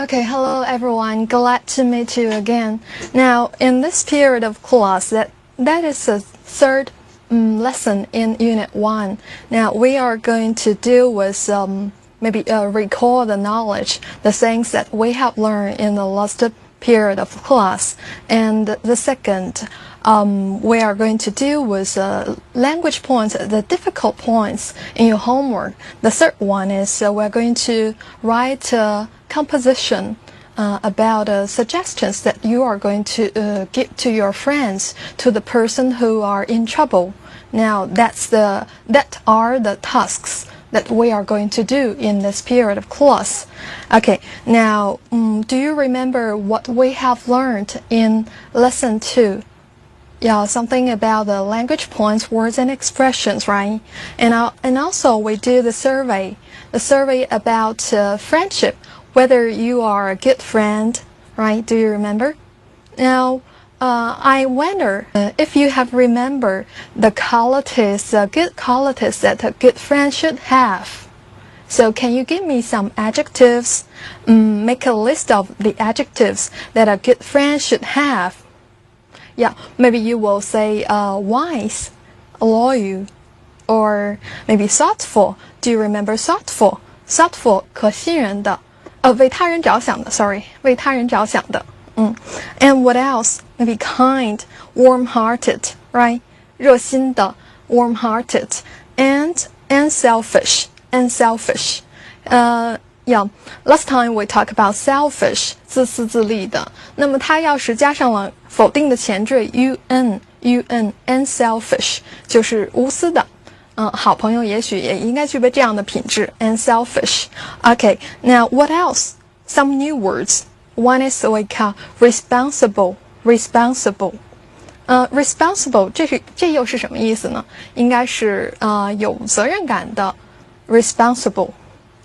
Okay, hello everyone. Glad to meet you again. Now, in this period of class, that is the third lesson in Unit 1. Now, we are going to deal with maybe recall the knowledge, the things that we have learned in the last period of class. And the second, we are going to deal with language points, the difficult points in your homework. The third one is we're going to write composition about suggestions that you are going to give to your friends, to the person who are in trouble. Now that are the tasks that we are going to do in this period of class. Okay, now do you remember what we have learned in lesson 2? Yeah, something about the language points, words and expressions, right? And also we do the survey about friendship, whether you are a good friend, right? Do you remember? Now, I wonder if you have remembered the qualities, good qualities that a good friend should have. So can you give me some adjectives? Make a list of the adjectives that a good friend should have. Yeah, maybe you will say wise, loyal, or maybe thoughtful. Do you remember thoughtful? Thoughtful, 可信任的。为他人着想的 ，sorry， 为他人着想的。And what else? Maybe kind, warm-hearted, right? 热心的 warm-hearted, and selfish. Yeah, last time we talked about selfish, 自私自利的。那么它要是加上了否定的前缀 un and selfish， 就是无私的。好朋友也许也应该具备这样的品质 and selfish. Okay, now what else? Some new words. One is we call responsible. Responsible, 这又是什么意思呢？应该是有责任感的 responsible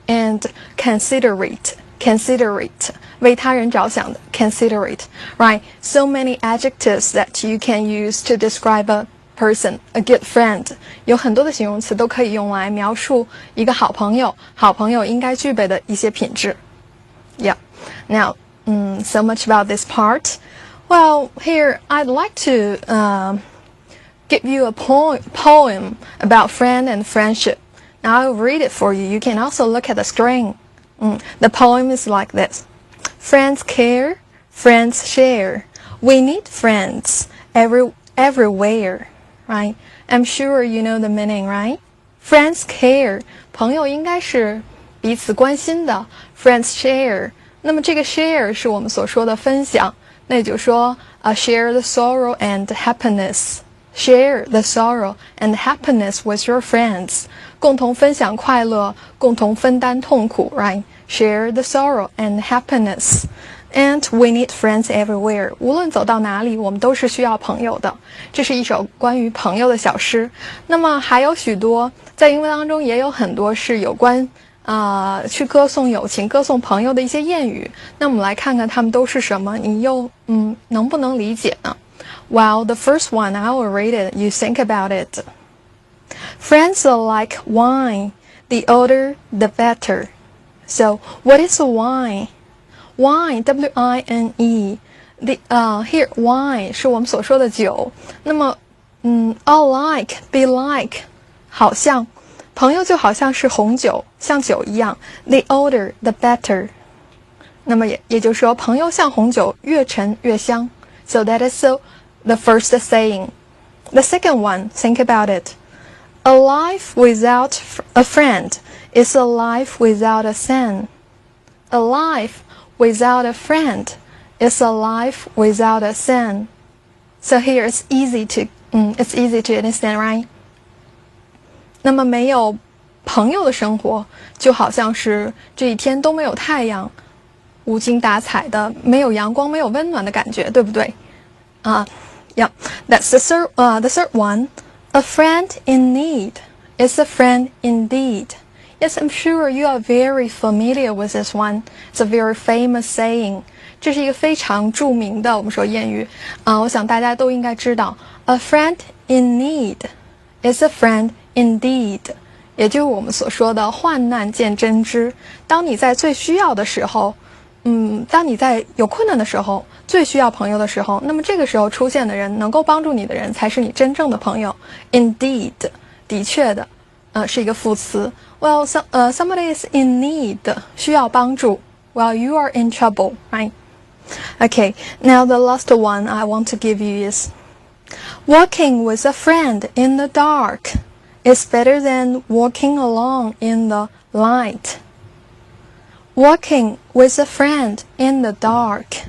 and considerate, 为他人着想的 considerate, right? So many adjectives that you can use to describe a person, a good friend. 有很多的形容词都可以用来描述一个好朋友应该具备的一些品质。Yeah. Now, so much about this part. Well, here I'd like to give you a poem about friend and friendship. Now I'll read it for you. You can also look at the screen. The poem is like this. Friends care, friends share. We need friends everywhere, right? I'm sure you know the meaning, right? Friends care. 朋友应该是彼此关心的。Friends share. 那么这个 share 是我们所说的分享。那也就是说share the sorrow and happiness. Share the sorrow and happiness with your friends. 共同分享快乐，共同分担痛苦 right? Share the sorrow and happiness. And we need friends everywhere. 无论走到哪里，我们都是需要朋友的。这是一首关于朋友的小诗。那么还有许多，在英文当中也有很多是有关去歌颂友情、歌颂朋友的一些谚语。那我们来看看它们都是什么，你又能不能理解呢？ Well, the first one, I will read it. You think about it. Friends are like wine. The older, the better. So, what is a wine? Wine, W-I-N-E. Here, wine 是我们所说的酒。那么like, be like, 好像。朋友就好像是红酒，像酒一样。The older, the better. 那么也就是说，朋友像红酒，越陈越香。So that is the first saying. The second one, think about it. A life without a friend is a life without a sun. A life without a friend is a life without a sun. So here it's easy to understand, right? 那么没有朋友的生活就好像是这一天都没有太阳，无精打采的，没有阳光，没有温暖的感觉，对不对？Yeah, that's the third one. A friend in need is a friend indeed. Yes, I'm sure you are very familiar with this one. It's a very famous saying. 这是一个非常著名的我们说谚语我想大家都应该知道。A friend in need is a friend indeed. 也就是我们所说的患难见真知。当你在最需要的时候当你在有困难的时候，最需要朋友的时候，那么这个时候出现的人，能够帮助你的人，才是你真正的朋友。Indeed， 的确的，是一个副词。Well, somebody is in need， 需要帮助。Well, you are in trouble, right? Okay, now the last one I want to give you is walking with a friend in the dark is better than walking alone in the light. Walking with a friend in the dark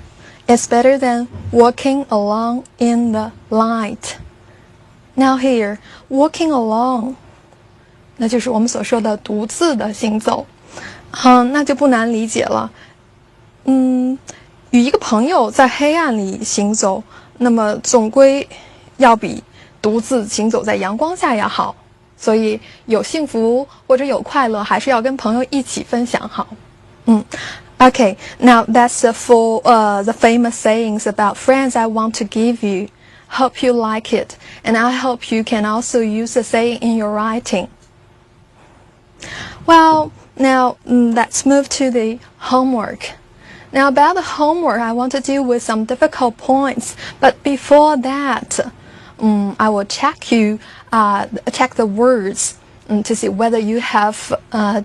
is better than walking alone in the light. Now here, walking alone, 那就是我们所说的独自的行走。那就不难理解了。与一个朋友在黑暗里行走，那么总归要比独自行走在阳光下要好。所以有幸福或者有快乐，还是要跟朋友一起分享好。Okay, now that's the famous sayings about friends I want to give you. Hope you like it, and I hope you can also use the saying in your writing. Well, now let's move to the homework. Now about the homework, I want to deal with some difficult points, but before that, I will check the words to see whether you have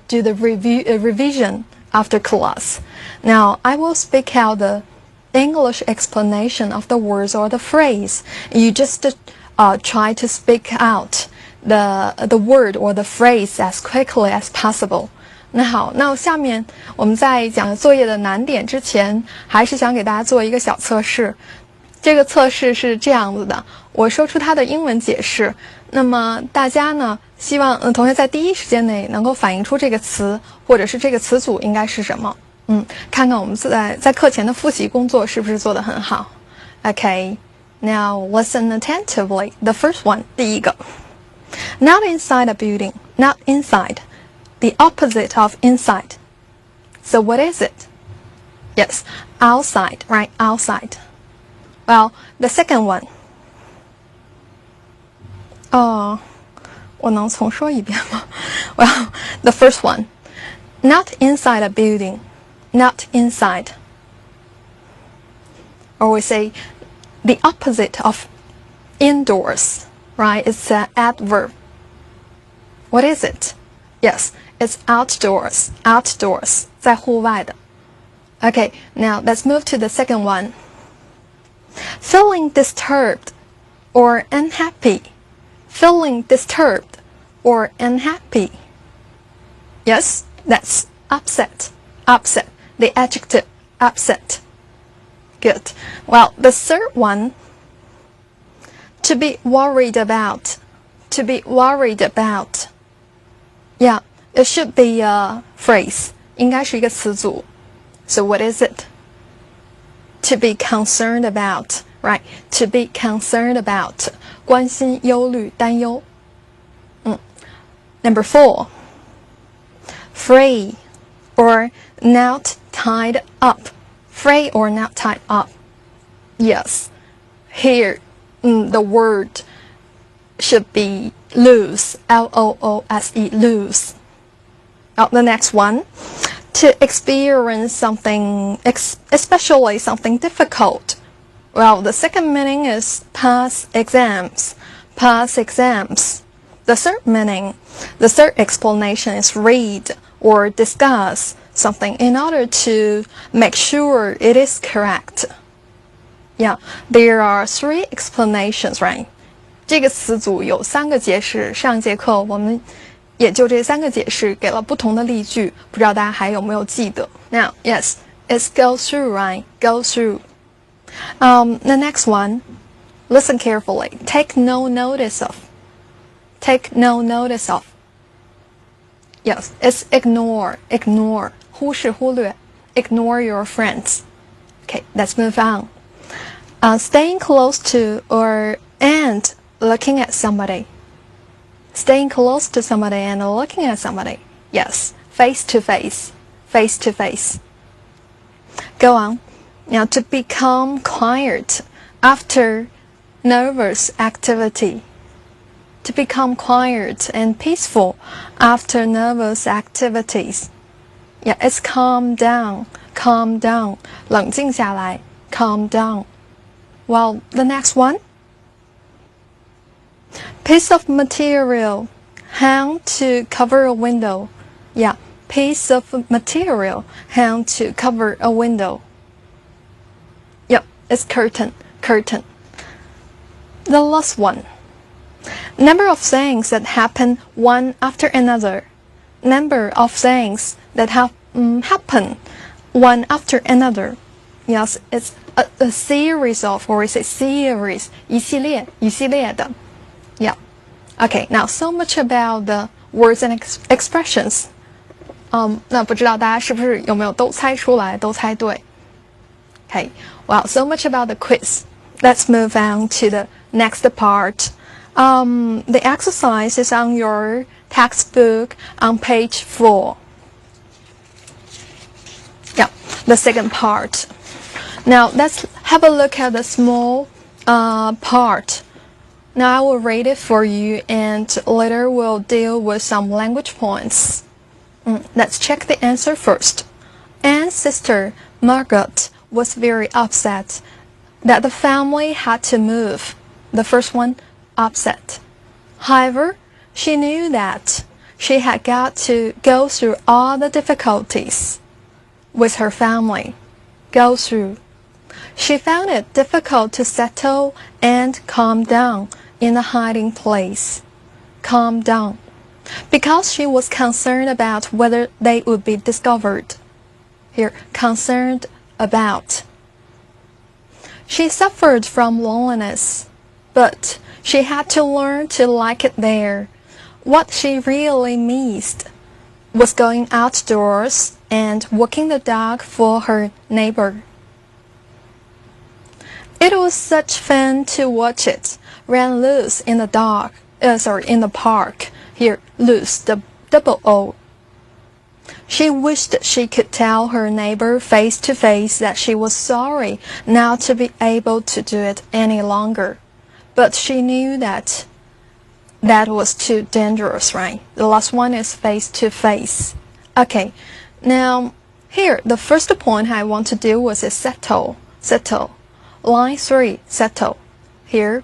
do the revision after class. Now, I will speak out the English explanation of the words or the phrase. You just try to speak out the word or the phrase as quickly as possible. 那好，那下面我们在讲作业的难点之前，还是想给大家做一个小测试。这个测试是这样子的，我说出它的英文解释，那么大家呢，希望同学在第一时间内能够反映出这个词或者是这个词组应该是什么。看看我们在课前的复习工作是不是做得很好。Okay, now listen attentively. The first one, 第一个 ，Not inside a building, not inside, the opposite of inside. So what is it? Yes, outside, right? Outside. Well, the second one. 我能重说一遍吗？ Well, the first one. Not inside a building. Not inside. Or we say the opposite of indoors, right? It's an adverb. What is it? Yes, it's outdoors. Outdoors. 在户外的。Okay, now let's move to the second one. Feeling disturbed or unhappy. Feeling disturbed or unhappy. Yes, that's upset. Upset. The adjective upset. Good. Well, the third one, to be worried about. To be worried about. Yeah, it should be a phrase. 应该是一个词组。So what is it? To be concerned about. Right. To be concerned about. 关心、忧虑、担忧。Number 4. Free or not tied up. Free or not tied up. Yes. Here, the word should be loose. L-O-O-S-E, loose. The next one. To experience something, especially something difficult. Well, the second meaning is pass exams. Pass exams. The third meaning, the third explanation is read or discuss something in order to make sure it is correct. Yeah, there are 3 explanations, right? 这个词组有3个解释，上节课我们也就这3个解释给了不同的例句，不知道大家还有没有记得。Now, yes, it's go through, right? Go through. The next one, listen carefully. Take no notice of. Take no notice of. Yes, it's ignore. Ignore. 忽视、忽略。Ignore your friends. Okay, let's move on. Staying close to and looking at somebody. Staying close to somebody and looking at somebody. Yes, face to face. Face to face. Go on. Now, to become quiet after nervous activity. To become quiet and peaceful after nervous activities. Yeah, it's calm down. calm down. 冷静下来 calm down. Well, the next one. Piece of material hung to cover a window. Yeah, piece of material hung to cover a window. Yep, it's curtain. The last one. Number of things that happen one after another. Number of things that happen one after another. Yes, it's a series of, or is a series, 一系列的 Yeah. Okay, now so much about the words and expressions. 那不知道大家是不是有没有都猜出来，都猜对 Okay, well, so much about the quiz. Let's move on to the next part. The exercise is on your textbook on page 4. Yeah, the second part. Now, let's have a look at the small part. Now, I will read it for you, and later we'll deal with some language points. Let's check the answer first. Anne's sister, Margaret, was very upset that the family had to move. The first one, upset. However, she knew that she had got to go through all the difficulties with her family. Go through. She found it difficult to settle and calm down in a hiding place. Calm down. Because she was concerned about whether they would be discovered. Here, concerned about. She suffered from loneliness, but she had to learn to like it there. What she really missed was going outdoors and walking the dog for her neighbor. It was such fun to watch it run loose in the park. Here, loose, the double O. She wished she could tell her neighbor face to face that she was sorry not to be able to do it any longer. But she knew that was too dangerous, right? The last one is face to face. Okay, now here, the first point I want to deal with is settle. Line 3, settle. Here,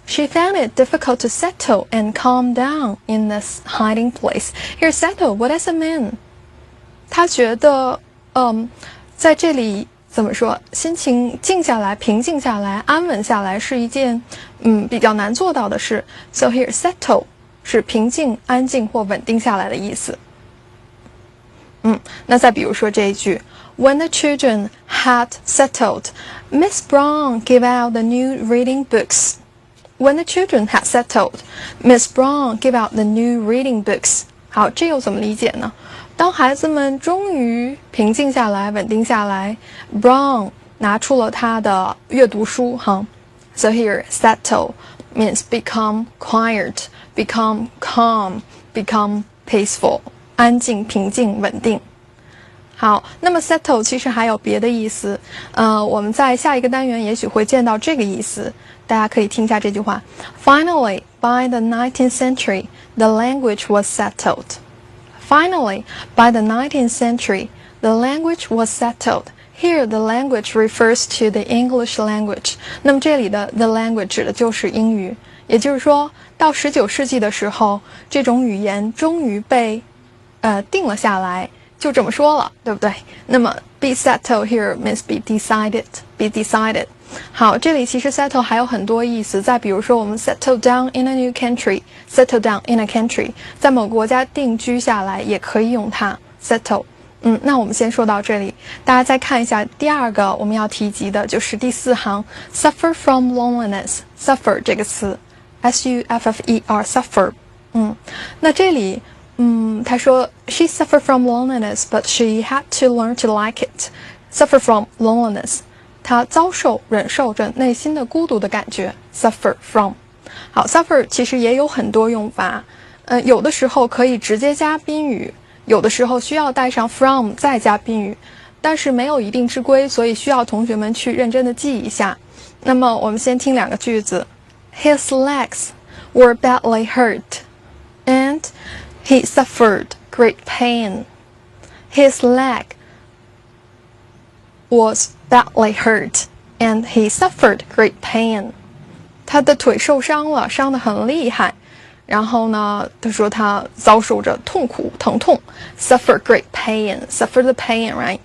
she found it difficult to settle and calm down in this hiding place. Here, settle, what does it mean? 她觉得，在这里怎么说，心情静下来、平静下来、安稳下来是一件，比较难做到的事。So here, settle 是平静、安静或稳定下来的意思。那再比如说这一句。When the children had settled, Miss Brown gave out the new reading books. When the children had settled, Miss Brown gave out the new reading books. 好，这又怎么理解呢？当孩子们终于平静下来、稳定下来 ，Brown 拿出了他的阅读书，哈。So here, settle means become quiet, become calm, become peaceful. 安静、平静、稳定。好，那么 settle 其实还有别的意思，我们在下一个单元也许会见到这个意思，大家可以听一下这句话。Finally, by the 19th century, the language was settled. Finally, by the 19th century, the language was settled. Here, the language refers to the English language. 那么这里的 the language 指的就是英语，也就是说到19世纪的时候，这种语言终于被定了下来。就这么说了，对不对？那么 be settled here means be decided. 好，这里其实 settle 还有很多意思。再比如说，我们 settle down in a new country, settle down in a country， 在某个国家定居下来也可以用它 settle。那我们先说到这里，大家再看一下第二个我们要提及的就是第4行 suffer from loneliness. Suffer 这个词 S-U-F-F-E-R suffer。那这里。他说 she suffered from loneliness, but she had to learn to like it. Suffer from loneliness. 她忍受着内心的孤独的感觉。Suffer from. 好 ，suffer 其实也有很多用法。有的时候可以直接加宾语，有的时候需要带上 from 再加宾语，但是没有一定之规，所以需要同学们去认真的记一下。那么我们先听2个句子。His legs were badly hurt, and he suffered great pain. His leg was badly hurt and he suffered great pain. 他的腿受伤了，伤得很厉害。然后呢，他说他遭受着痛苦、疼痛 ，suffer great pain, suffer the pain, right？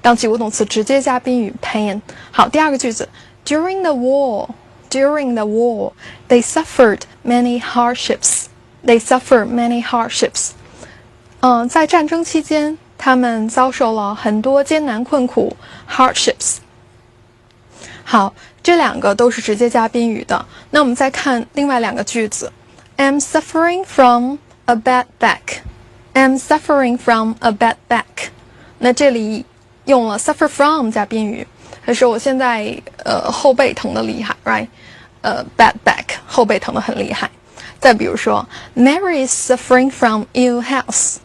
当及物动词直接加宾语 pain。好，第二个句子 ，During the war, they suffered many hardships. They suffered many hardships. 在战争期间，他们遭受了很多艰难困苦 hardships。好，这两个都是直接加宾语的。那我们再看另外两个句子。I'm suffering from a bad back. I'm suffering from a bad back. 那这里用了 suffer from 加宾语，他说我现在后背疼得厉害 ，right？ bad back 后背疼得很厉害。再比如说 ，Mary is suffering from ill health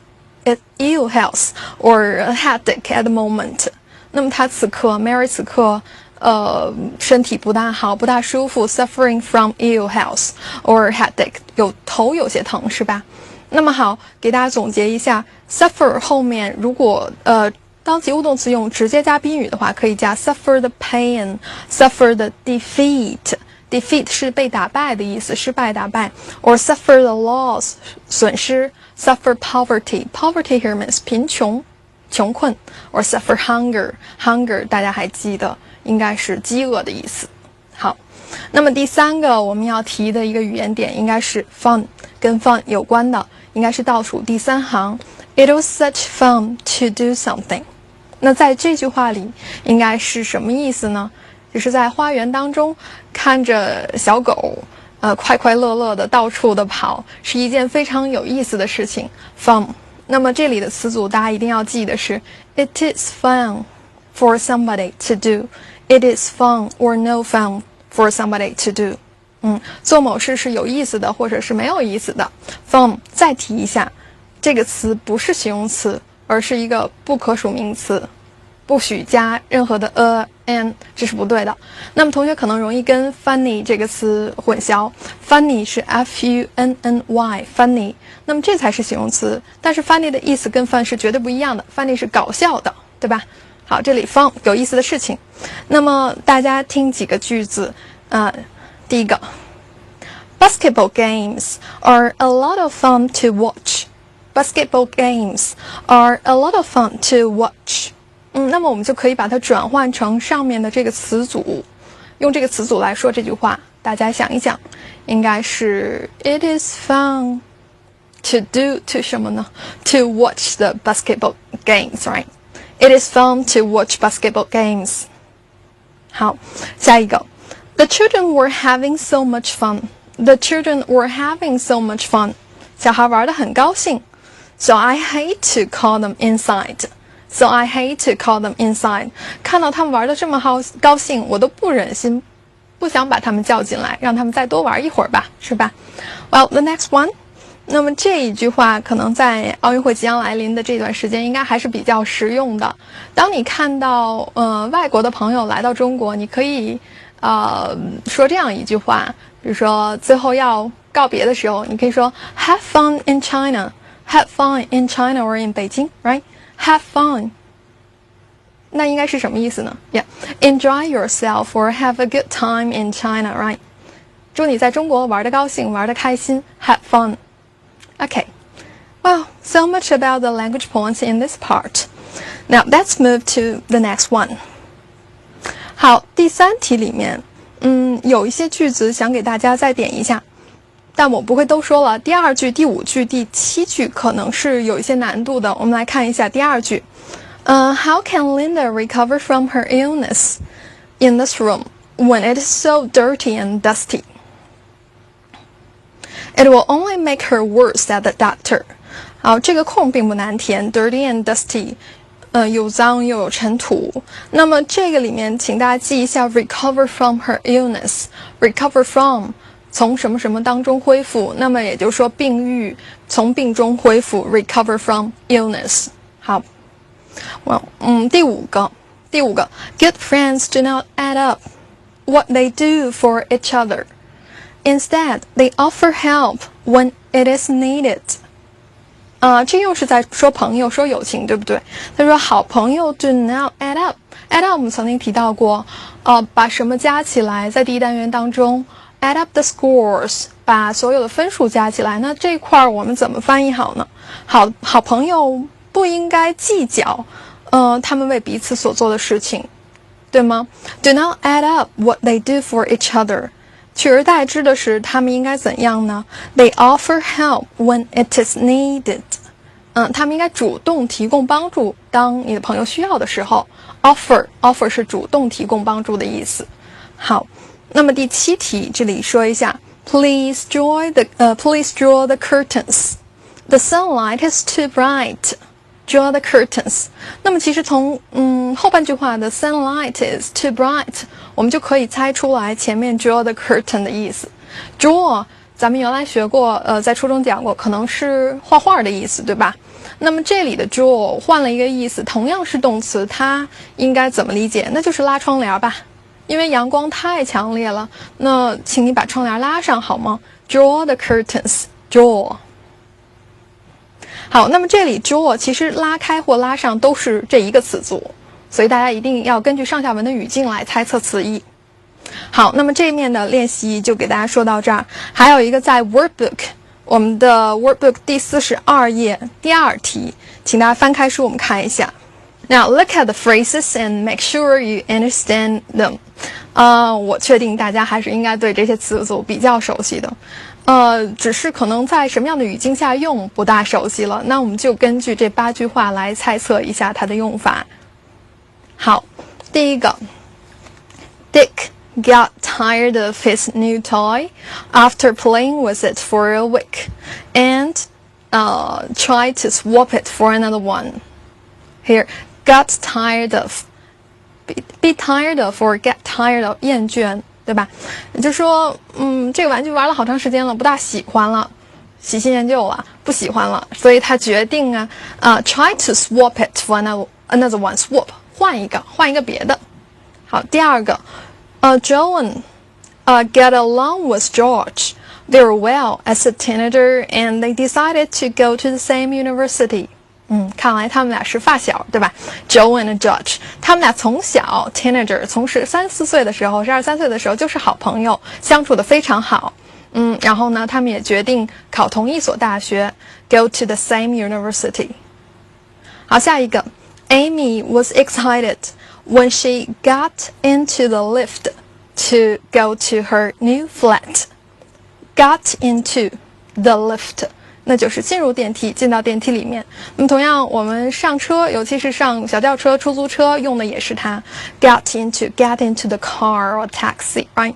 or a headache at the moment. 那么她此刻 Mary 此刻身体不大好，不大舒服 ，suffering from ill health or headache， 头有些疼是吧？那么好，给大家总结一下 ，suffer 后面如果当及物动词用直接加宾语的话，可以加 suffer the pain，suffer the defeat 是被打败的意思，失败打败 ，or suffer the loss 损失 ，suffer poverty here means 贫穷。穷困 or suffer hunger 大家还记得应该是饥饿的意思。好，那么第三个我们要提的一个语言点应该是 fun， 跟 fun 有关的应该是倒数第三行 It was such fun to do something。 那在这句话里应该是什么意思呢？就是在花园当中看着小狗快快乐乐的到处的跑，是一件非常有意思的事情 fun。那么这里的词组大家一定要记的是 It is fun for somebody to do. It is fun or no fun for somebody to do. 做某事是有意思的或者是没有意思的。fun 再提一下，这个词不是形容词，而是一个不可数名词，不许加任何的and， 这是不对的。那么同学可能容易跟 funny 这个词混淆 ，funny 是 funny funny， 那么这才是形容词，但是 funny 的意思跟 fun 是绝对不一样的 ，funny 是搞笑的，对吧？好，这里 fun 有意思的事情。那么大家听几个句子，第一个 ，Basketball games are a lot of fun to watch. Basketball games are a lot of fun to watch. 那么我们就可以把它转换成上面的这个词组，用这个词组来说这句话。大家想一想，应该是 It is fun to do to 什么呢 ？To watch the basketball games, right? It is fun to watch basketball games. 好，下一个 The children were having so much fun. The children were having so much fun. 小孩玩得很高兴 So I hate to call them inside.So I hate to call them inside. 看到他们玩得这么高兴，我都不忍心，不想把他们叫进来，让他们再多玩一会儿吧，是吧 ？Well, the next one. 那么这一句话可能在奥运会即将来临的这段时间，应该还是比较实用的。当你看到外国的朋友来到中国，你可以说这样一句话，比如说最后要告别的时候，你可以说 Have fun in China. Have fun in China or in Beijing, right?Have fun. 那应该是什么意思呢 Yeah. Enjoy yourself or have a good time in China, right? 祝你在中国玩得高兴，玩得开心 Have fun. Okay. Well, so much about the language points in this part. Now, let's move to the next one. 好，第三题里面，有一些句子想给大家再点一下。但我不会都说了，第二句、第五句、第七句可能是有一些难度的。我们来看一下第二句。How can Linda recover from her illness in this room when it is so dirty and dusty? It will only make her worse, said the doctor. 好，这个空并不难填 ，dirty and dusty， 又脏又有尘土。那么这个里面，请大家记一下 recover from her illness，recover from。从什么什么当中恢复，那么也就是说病愈，从病中恢复 recover from illness。好，第五个 good friends do not add up what they do for each other. Instead, they offer help when it is needed. 这又是在说朋友，说友情，对不对？他说好朋友 do not add up， add up 我们曾经提到过，把什么加起来，在第一单元当中 add up the scores， 把所有的分数加起来。那这块我们怎么翻译好呢？好朋友不应该计较，他们为彼此所做的事情，对吗？ Do not add up what they do for each other。取而代之的是，他们应该怎样呢？ They offer help when it is needed。他们应该主动提供帮助，当你的朋友需要的时候。offer 是主动提供帮助的意思。好，那么第7题这里说一下 Please draw the curtains. The sunlight is too bright. Draw the curtains. 那么其实从后半句话的 sunlight is too bright， 我们就可以猜出来前面 draw the curtain 的意思。draw 咱们原来学过，在初中讲过，可能是画画的意思，对吧？那么这里的 draw 换了一个意思，同样是动词，它应该怎么理解？那就是拉窗帘吧，因为阳光太强烈了。那请你把窗帘拉上好吗？ Draw the curtains. Draw。好，那么这里 draw 其实拉开或拉上都是这一个词组，所以大家一定要根据上下文的语境来猜测词义。好，那么这一面的练习就给大家说到这儿。还有一个在 workbook， 我们的 workbook 第42页第2题，请大家翻开书我们看一下。Now look at the phrases and make sure you understand them。我确定大家还是应该对这些词组比较熟悉的。只是可能在什么样的语境下用不大熟悉了，那我们就根据这8句话来猜测一下它的用法。好，第一个 Dick got tired of his new toy after playing with it for a week and tried to swap it for another one. Here, got tired of. Be tired of or get tired of 厌倦，对吧？也就是说，这个玩具玩了好长时间了，不大喜欢了，喜新厌旧了，不喜欢了，所以他决定try to swap it for another one. Swap 换一个别的。好，第二个Joan get along with George very well as a teenager, and they decided to go to the same university. 看来他们俩是发小，对吧 ？Joan and George， 他们俩从小 teenager， 从13、14岁的时候，12、13岁的时候就是好朋友，相处得非常好。然后呢，他们也决定考同一所大学 ，go to the same university。好，下一个 ，Amy was excited when she got into the lift to go to her new flat. Got into the lift。那就是进入电梯，进到电梯里面。那么同样，我们上车，尤其是上小轿车、出租车，用的也是它 get into the car or taxi, right?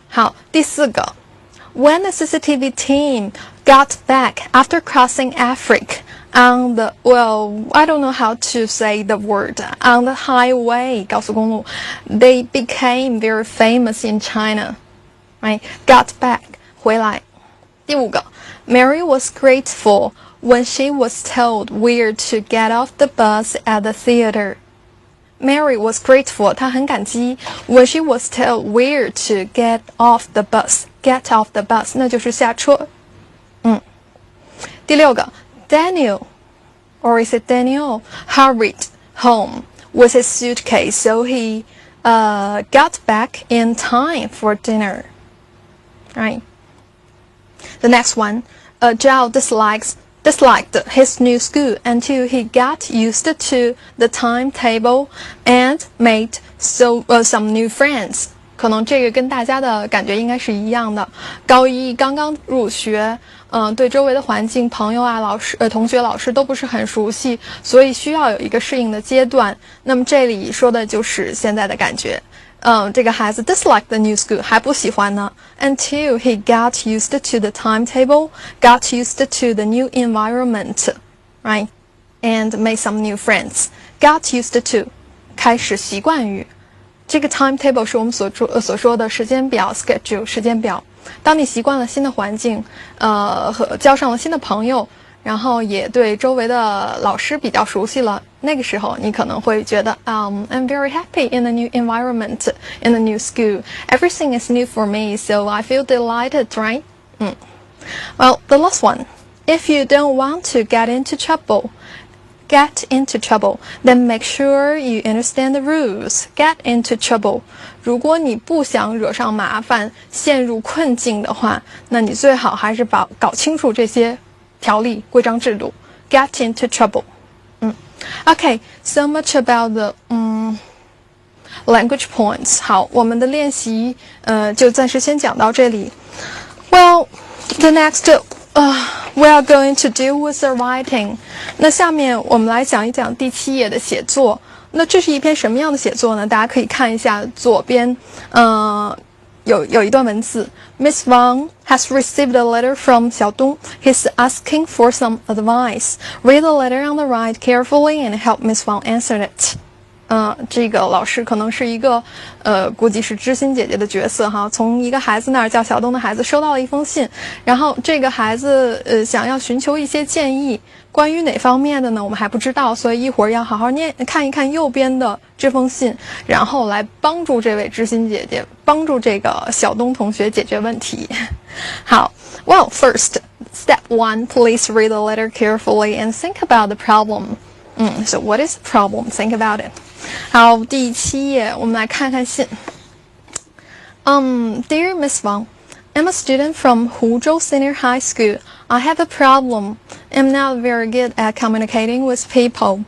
好，第4个 When the CCTV team got back after crossing Africa on the, well, I don't know how to say the word, on the highway, 高速公路 they became very famous in China, right? Got back, 回来。第5个Mary was grateful when she was told where to get off the bus at the theater. Mary was grateful, 她很感激 when she was told where to get off the bus. Get off the bus, 那就是下车。第6个 Daniel, or is it Daniel, hurried home with his suitcase, so he got back in time for dinner. Right? The next one, Zhao disliked his new school until he got used to the timetable and made some new friends. 可能这个跟大家的感觉应该是一样的。高一刚刚入学，对周围的环境、朋友啊、同学、老师都不是很熟悉，所以需要有一个适应的阶段。那么这里说的就是现在的感觉。这个孩子 dislike the new school 还不喜欢呢 until he got used to the timetable, got used to the new environment, right? And made some new friends. Got used to 开始习惯于这个 timetable 是我们所说的时间表 schedule 时间表。当你习惯了新的环境，和交上了新的朋友，然后也对周围的老师比较熟悉了，那个时候你可能会觉得I'm very happy in the new environment, in the new school. Everything is new for me, so I feel delighted, right? Well, the last one. If you don't want to get into trouble, get into trouble, then make sure you understand the rules. Get into trouble. 如果你不想惹上麻烦，陷入困境的话，那你最好还是搞清楚这些条例、规章制度。Get into trouble. Okay, so much about the language points. 好，我们的练习就暂时先讲到这里。Well, the next we are going to deal with the writing. 那下面我们来讲一讲第7页的写作。那这是一篇什么样的写作呢？大家可以看一下左边，有一段文字。Miss Wang has received a letter from 小东. He's asking for some advice. Read the letter on the right carefully and help Miss Wang answer it. 这个老师可能是一个估计是知心姐姐的角色哈，从一个孩子那儿叫小东的孩子收到了一封信，然后这个孩子想要寻求一些建议，关于哪方面的呢？我们还不知道，所以一会儿要好好看一看右边的这封信，然后来帮助这位知心姐姐，帮助这个小东同学解决问题。好 ，Well, first, step 1, please read the letter carefully and think about the problem. So what is the problem? Think about it. 好，第7页，我们来看看信。Dear Miss Wang, I'm a student from Huzhou Senior High School. I have a problem. I'm not very good at communicating with people.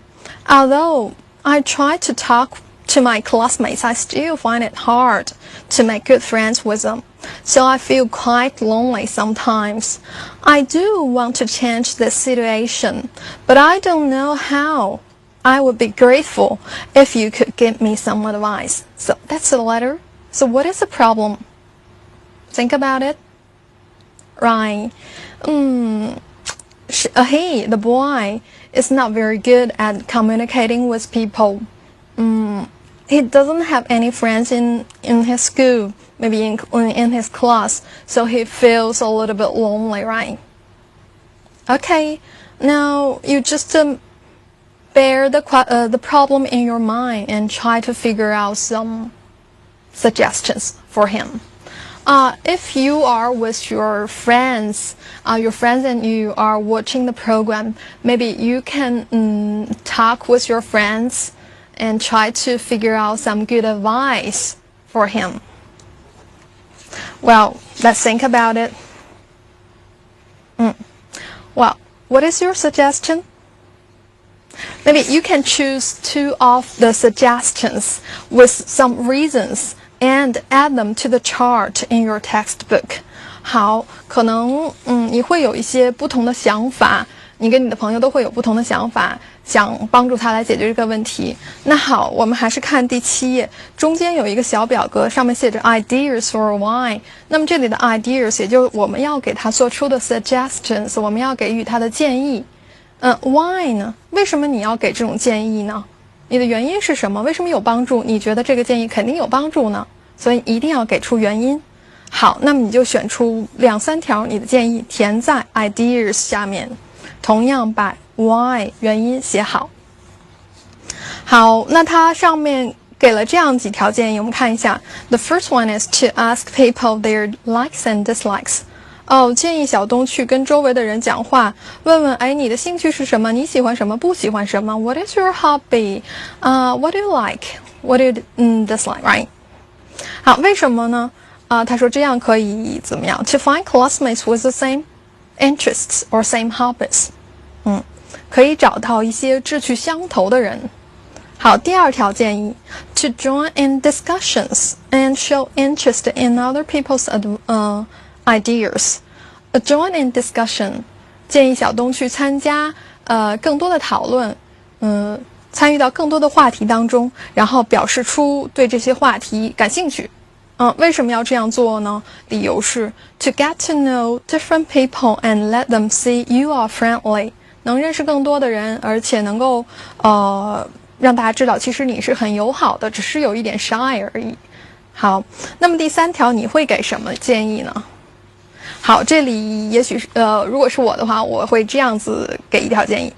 Although I try to talk to my classmates, I still find it hard to make good friends with them. So I feel quite lonely sometimes. I do want to change the situation, but I don't know how. I would be grateful if you could give me some advice. So that's the letter. So what is the problem? Think about it. Right. He, the boy, is not very good at communicating with people. He doesn't have any friends in his school, maybe in his class, so he feels a little bit lonely, right? Okay, now you just bear the problem in your mind and try to figure out some suggestions for him. If you are with your friends and you are watching the program, maybe you can talk with your friends and try to figure out some good advice for him. Well, let's think about it. Well, what is your suggestion? Maybe you can choose 2 of the suggestions with some reasons and add them to the chart in your textbook. 好，可能你会有一些不同的想法，你跟你的朋友都会有不同的想法，想帮助他来解决这个问题。那好，我们还是看第7页，中间有一个小表格，上面写着 ideas or why。那么这里的 ideas 也就是我们要给他做出的 suggestions， 我们要给予他的建议。why 呢？为什么你要给这种建议呢？你的原因是什么？为什么有帮助？你觉得这个建议肯定有帮助呢？所以一定要给出原因。好，那么你就选出2、3条你的建议填在 ideas 下面，同样把 why 原因写好。好，那它上面给了这样几条建议，我们看一下。The first one is to ask people their likes and dislikes. 建议小东去跟周围的人讲话，问问，你的兴趣是什么？你喜欢什么？不喜欢什么 ？What is your hobby? What do you like? What do you dislike? Right? 好，为什么呢？他说这样可以怎么样 ？To find classmates with the same interests or same hobbies. 可以找到一些志趣相投的人。好，第2条建议 To join in discussions and show interest in other people's ideas. A join in discussion 建议小东去参加更多的讨论，参与到更多的话题当中，然后表示出对这些话题感兴趣。为什么要这样做呢？理由是 To get to know different people and let them see you are friendly. 能认识更多的人，而且能够让大家知道其实你是很友好的，只是有一点 shy 而已。好，那么第3条你会给什么建议呢？好，这里也许如果是我的话，我会这样子给一条建议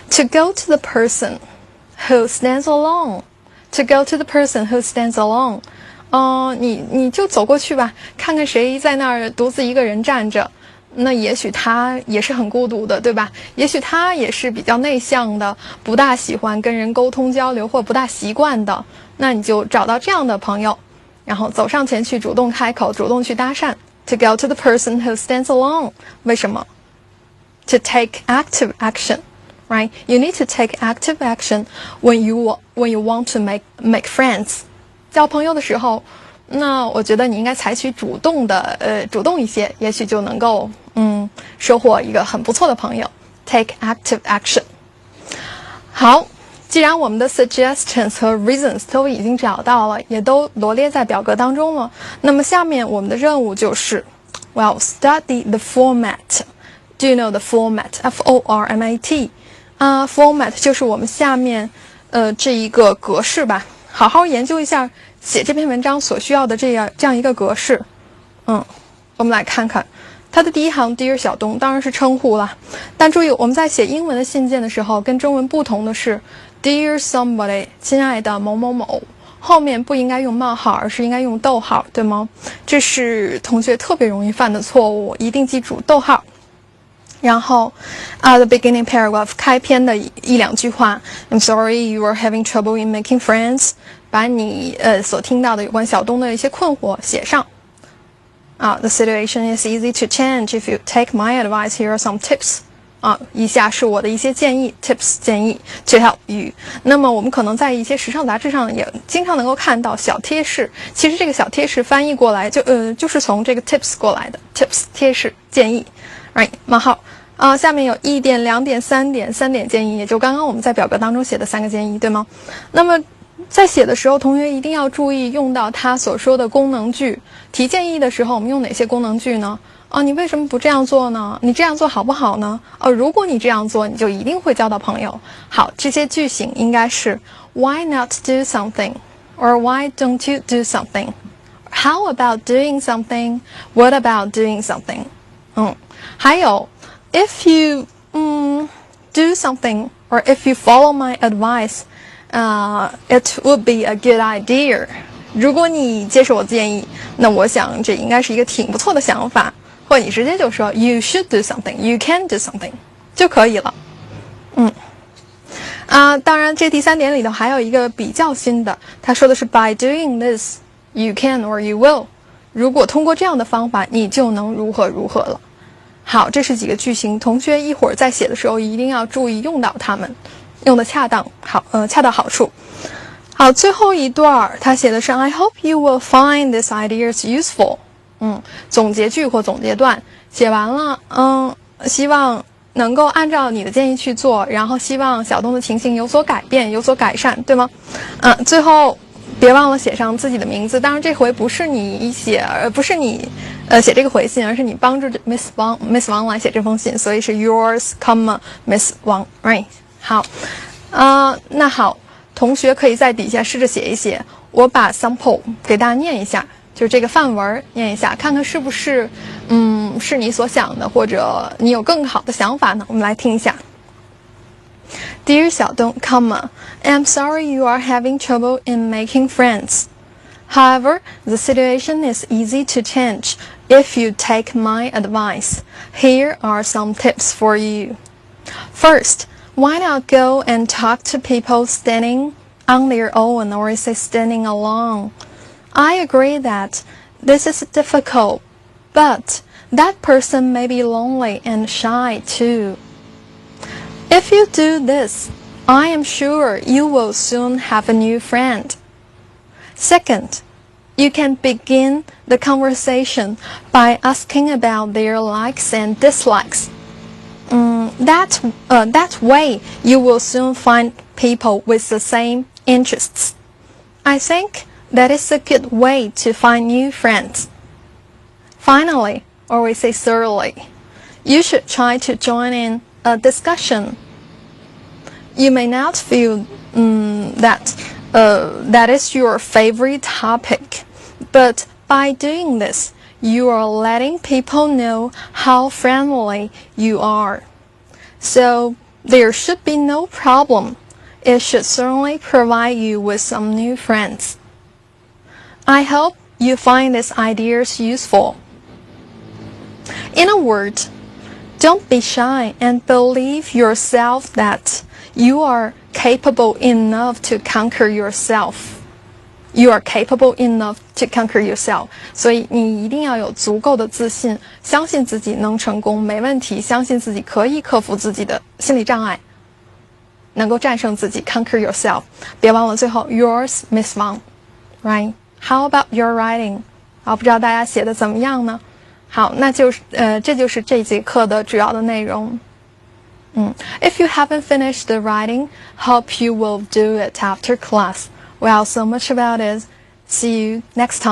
：To go to the person who stands alone. To go to the person who stands alone. 你就走过去吧，看看谁在那儿独自一个人站着。那也许他也是很孤独的，对吧？也许他也是比较内向的，不大喜欢跟人沟通交流，或不大习惯的。那你就找到这样的朋友，然后走上前去，主动开口，主动去搭讪。To go to the person who stands alone. 为什么 ？To take active action, right? You need to take active action when you want to make friends. 交朋友的时候，那我觉得你应该采取主动一些，也许就能够收获一个很不错的朋友。Take active action. 好。既然我们的 suggestions 和 reasons 都已经找到了，也都罗列在表格当中了，那么下面我们的任务就是 study the format. Do you know the format? Format. Format 就是我们下面这一个格式吧，好好研究一下写这篇文章所需要的这样一个格式。我们来看看。它的第一行 Dear 小东当然是称呼了，但注意我们在写英文的信件的时候，跟中文不同的是 Dear somebody 亲爱的某某某，后面不应该用冒号，而是应该用逗号，对吗？这是同学特别容易犯的错误，一定记住逗号。然后the beginning paragraph 开篇的一两句话 I'm sorry you are having trouble in making friends， 把你所听到的有关小东的一些困惑写上。The situation is easy to change if you take my advice. Here are some tips. 以下是我的一些建议 ，tips 建议 to help you. 那么我们可能在一些时尚杂志上也经常能够看到小贴士。其实这个小贴士翻译过来就是从这个 tips 过来的 ，tips 贴士建议 ，right 冒号。下面有1点、2点、3点，3点建议，也就刚刚我们在表格当中写的3个建议，对吗？那么在写的时候，同学一定要注意用到他所说的功能句。提建议的时候，我们用哪些功能句呢？你为什么不这样做呢？你这样做好不好呢？如果你这样做，你就一定会交到朋友。好，这些句型应该是 Why not do something? Or why don't you do something? How about doing something? What about doing something? 还有 If you do something, or if you follow my advice,it would be a good idea. 如果你接受我建议，那我想这应该是一个挺不错的想法。或者你直接就说 You should do something, you can do something 就可以了。当然这第3点里头还有一个比较新的，他说的是 By doing this, you can or you will. 如果通过这样的方法，你就能如何如何了。好，这是几个句型，同学一会儿在写的时候一定要注意用到它们，用的恰到好处。好，最后一段他写的是 I hope you will find these ideas useful. 总结句或总结段写完了，希望能够按照你的建议去做，然后希望小东的情形有所改变，有所改善，对吗？最后别忘了写上自己的名字。当然这回不是你写这个回信，而是你帮助 Miss Wang 来写这封信，所以是 yours, Miss Wang, right? 好，那好，同学可以在底下试着写一写，我把 sample 给大家念一下，就是这个范文念一下，看看是不是是你所想的，或者你有更好的想法呢？我们来听一下。Dear 小东 I'm sorry you are having trouble in making friends. However, the situation is easy to change if you take my advice. Here are some tips for you. First, why not go and talk to people standing on their own, or say standing alone? I agree that this is difficult, but that person may be lonely and shy too. If you do this, I am sure you will soon have a new friend. Second, you can begin the conversation by asking about their likes and dislikes. That way, you will soon find people with the same interests. I think that is a good way to find new friends. Finally, or we say thirdly, you should try to join in a discussion. You may not feel that is your favorite topic, but by doing this, you are letting people know how friendly you are. So there should be no problem. It should certainly provide you with some new friends. I hope you find these ideas useful. In a word, don't be shy and believe yourself that you are capable enough to conquer yourself. You are capable enough to conquer yourself. 所以你一定要有足够的自信，相信自己能成功，没问题，相信自己可以克服自己的心理障碍，能够战胜自己 conquer yourself. 别忘了最后 yours, Miss Wang. Right? How about your writing? 不知道大家写的怎么样呢？好，那就是这就是这节课的主要的内容。If you haven't finished the writing, hope you will do it after class. Well, so much about it. See you next time.